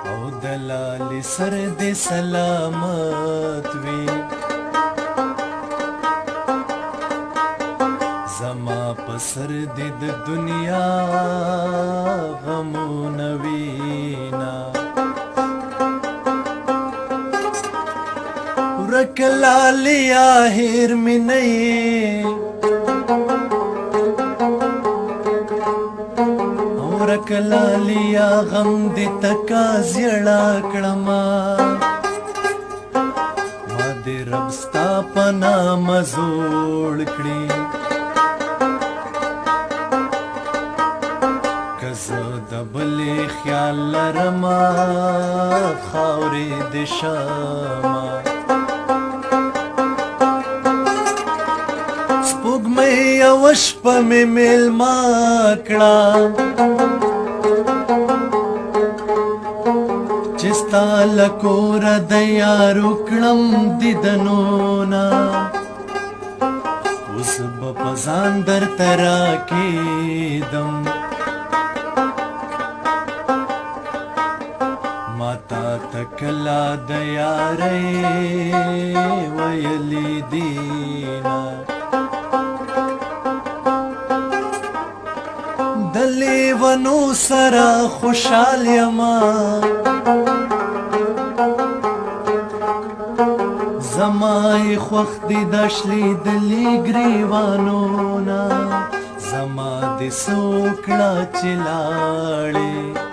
او دلال سر دې سلامت وي زما په سر دې د دنیا غمونه وینا ورک لالیا هیر مې نه یې ورک لالیا غم دې تکا زیړه کړما ما دې رب ستا په نامه زوړ کړي که زه د بلې خیال لرمه خاورې دې شمه سپوږمۍ یوه شپه مې میلمه کړه چې ستا له کوره د یارو کړم دیدنونه اوس به په ځان درته راکېدم ما تا ته کله د یارۍ ویلي دینه د لیونو سره خوشحال یما زمای خوښ دي د شلیدلي ګریوانونه زما دې څه وکړه چې لاړې